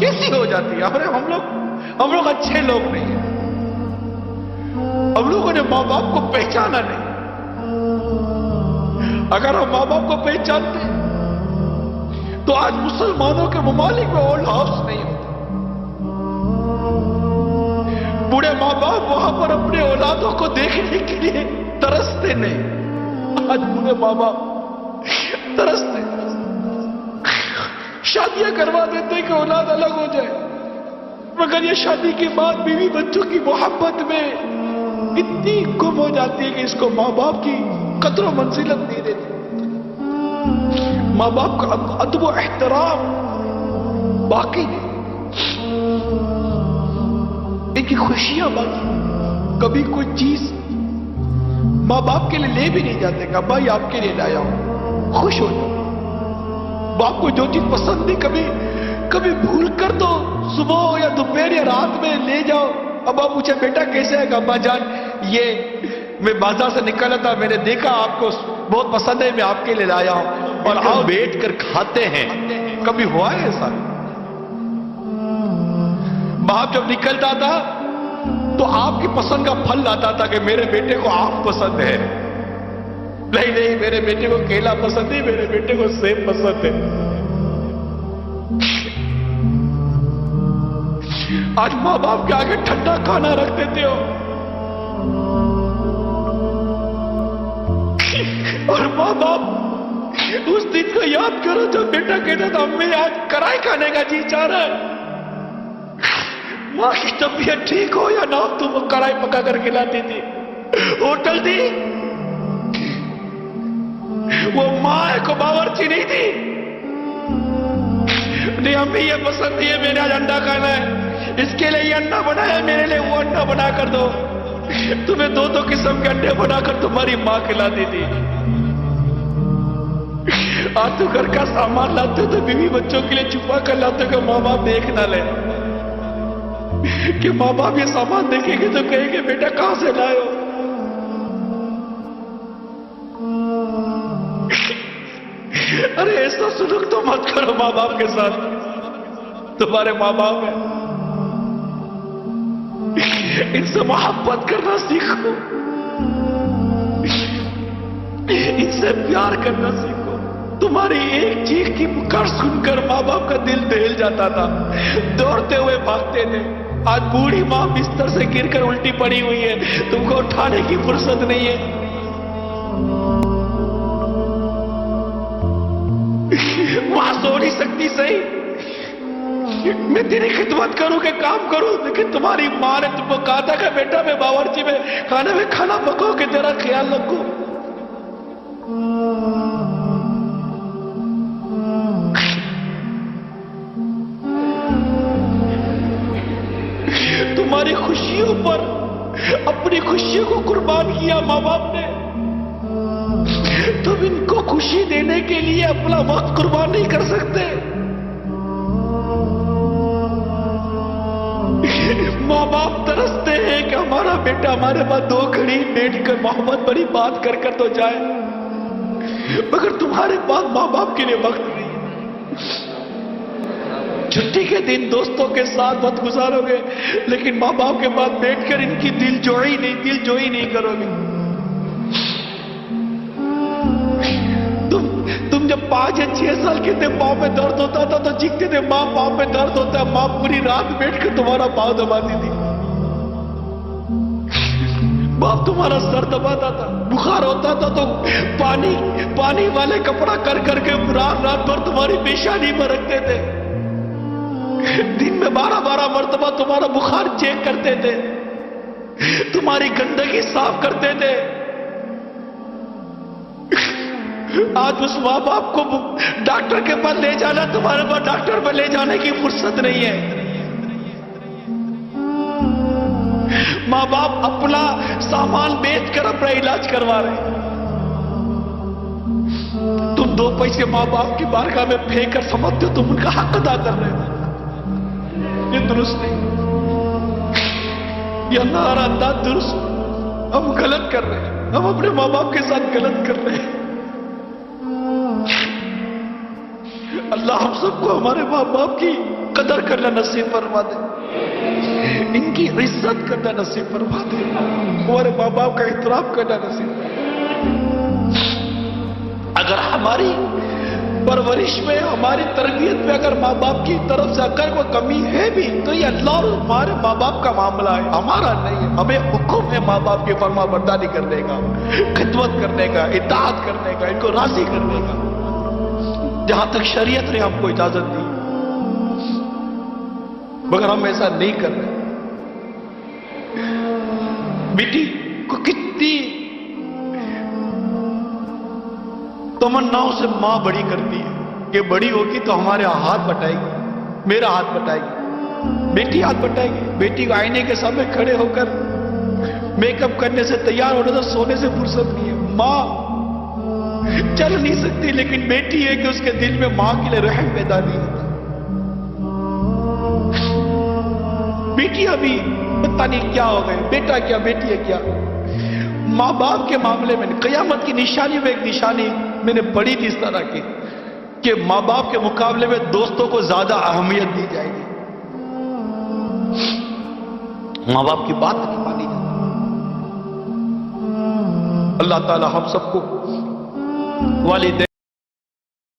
کیسی ہو جاتی ہے؟ ہم لوگ اچھے لوگ نہیں ہیں، ہم لوگوں نے ماں باپ کو پہچانا نہیں۔ اگر ہم ماں باپ کو پہچانتے تو آج مسلمانوں کے ممالک میں اولڈ ہاؤس نہیں ہوتا، بوڑھے ماں باپ وہاں پر اپنے اولادوں کو دیکھنے کے لیے ترستے نہیں۔ آج بوڑھے ماں باپ ترستے، شادیاں کروا دیتے کہ اولاد الگ ہو جائے، مگر یہ شادی کے بعد بیوی بچوں کی محبت میں اتنی گم ہو جاتی ہے کہ اس کو ماں باپ کی قدر و منزلت نہیں دیتے، ماں باپ کا ادب و احترام باقی نہیں، ان کی خوشیاں باقی۔ کبھی کوئی چیز ماں باپ کے لیے لے بھی نہیں جاتے کہ ابا یہ آپ کے لیے لایا ہوں، خوش ہو جاؤ۔ باپ کو جو چیز پسند نہیں کبھی بھول کر تو صبح یا دوپہر یا رات میں لے جاؤ، ابا پوچھے بیٹا کیسے ہے؟ ابا جان یہ میں بازار سے نکلا تھا، میں نے دیکھا آپ کو بہت پسند ہے، میں آپ کے لیے لایا ہوں، اور آؤ بیٹھ کر کھاتے ہیں۔ کبھی ہوا ہے ایسا؟ باپ جب نکلتا تھا تو آپ کی پسند کا پھل لاتا تھا کہ میرے بیٹے کو آم پسند ہے، نہیں میرے بیٹے کو کیلا پسند ہے، میرے بیٹے کو سیب پسند ہے۔ آج ماں باپ کے آگے ٹھنڈا کھانا رکھ دیتے ہو، اور ماں باپ اس دن کو یاد کرو جب بیٹا کہتا تھا امی آج کڑھائی کھانے کا جی چاہ رہا ہے، ماں کی طبیعت ٹھیک ہو یا نہ تم کڑھائی پکا کر کھلاتی تھی، ہوٹل تھی، وہ ماں کو باورچی نہیں تھی، نہیں امی یہ پسند نہیں ہے، میں نے آج انڈا کھانا ہے، اس کے لیے یہ انڈا بنایا ہے، میرے لیے وہ انڈا بنا کر دو، تمہیں دو قسم کے انڈے بنا کر تمہاری ماں کھلاتی تھی۔ آج تو گھر کا سامان لاتے ہو تو بیوی بچوں کے لیے چھپا کر لاتے ہو کہ ماں باپ دیکھ نہ لے، کہ ماں باپ یہ سامان دیکھیں گے تو کہیں گے بیٹا کہاں سے لائے ہو؟ ارے ایسا سلوک تو مت کرو ماں باپ کے ساتھ، تمہارے ماں باپ ہیں، ان سے محبت کرنا سیکھو، ان سے پیار کرنا سیکھو۔ تمہاری ایک چیخ کی پکار سن کر ماں باپ کا دل دہل جاتا تھا، دوڑتے ہوئے بھاگتے تھے۔ آج بوڑھی ماں بستر سے گر کر الٹی پڑی ہوئی ہے، تم کو اٹھانے کی فرصت نہیں ہے۔ ماں سو نہیں سکتی صحیح، میں تیری خدمت کروں کہ کام کروں، لیکن تمہاری ماں نے تم کو کہا تھا کہ بیٹا میں باورچی میں کھانا پکاؤ کہ تیرا خیال رکھوں۔ تمہاری خوشیوں پر اپنی خوشیوں کو قربان کیا ماں باپ نے، تم ان کو خوشی دینے کے لیے اپنا وقت قربان نہیں کر سکتے۔ ماں باپ ترستے ہیں کہ ہمارا بیٹا ہمارے پاس دو گھڑی بیٹھ کر محبت بڑی بات کر تو جائے، مگر تمہارے پاس ماں باپ کے لیے وقت نہیں۔ چھٹی کے دن دوستوں کے ساتھ وقت گزارو گے، لیکن ماں باپ کے پاس بیٹھ کر ان کی دل جوئی نہیں کرو گے۔ تم جب 5 یا 6 سال کے تھے، پاؤں میں درد ہوتا تھا تو چیختے تھے ماں پاؤں میں درد ہوتا ہے، ماں پوری رات بیٹھ کر تمہارا پاؤں دباتی تھی، باپ تمہارا سر دباتا تھا، بخار ہوتا تھا تو پانی والے کپڑا کر کے رات بھر تمہاری پیشانی میں رکھتے تھے، دن میں 12 مرتبہ تمہارا بخار چیک کرتے تھے، تمہاری گندگی صاف کرتے تھے۔ آج اس ماں باپ کو ڈاکٹر کے پاس لے جانا، تمہارے پاس ڈاکٹر پہ لے جانے کی فرصت نہیں ہے۔ ماں باپ اپنا سامان بیچ کر اپنا علاج کروا رہے ہیں، تم 2 پیسے ماں باپ کی بارگاہ میں پھینک کر سمجھتے ہو تم ان کا حق ادا کر رہے ہو، یہ درست نہیں، یہ ہمارا انداز درست، ہم غلط کر رہے ہیں، ہم اپنے ماں باپ کے ساتھ غلط کر رہے ہیں۔ اللہ ہم سب کو ہمارے ماں باپ کی قدر کرنا نصیب فرما دے، ان کی عزت کرنا نصیب فرما دے، ہمارے ماں باپ کا احترام کرنا نصیب فرما دے۔ اگر ہماری پرورش میں، ہماری تربیت میں اگر ماں باپ کی طرف سے اگر کوئی کمی ہے بھی تو یہ اللہ اور ہمارے ماں باپ کا معاملہ ہے، ہمارا نہیں ہے۔ ہمیں حکم ہے ماں باپ کی فرما برداری کرنے کا، خدمت کرنے کا، اطاعت کرنے کا، ان کو راضی کرنے کا، جہاں تک شریعت نے ہم کو اجازت دی، مگر ہم ایسا نہیں کر رہے۔ بیٹی کو کتنی تمناؤں سے ماں بڑی کرتی ہے کہ بڑی ہوگی تو ہمارے ہاتھ بٹائے گی، میرا ہاتھ بٹائے گی، بیٹی ہاتھ بٹائے گی۔ بیٹی کو آئینے کے سامنے کھڑے ہو کر میک اپ کرنے سے، تیار ہونے سے، سونے سے فرصت نہیں ہے۔ ماں چل نہیں سکتی، لیکن بیٹی ہے کہ اس کے دل میں ماں کے لیے رحم پیدا نہیں ہوتا۔ بیٹی ابھی پتہ نہیں کیا ہو گئے، بیٹا کیا بیٹی ہے کیا۔ ماں باپ کے معاملے میں قیامت کی نشانی میں ایک نشانی میں نے پڑھی تھی اس طرح کی کہ ماں باپ کے مقابلے میں دوستوں کو زیادہ اہمیت دی جائے گی، ماں باپ کی بات نہیں مانی جاتی۔ اللہ تعالی ہم سب کو والدین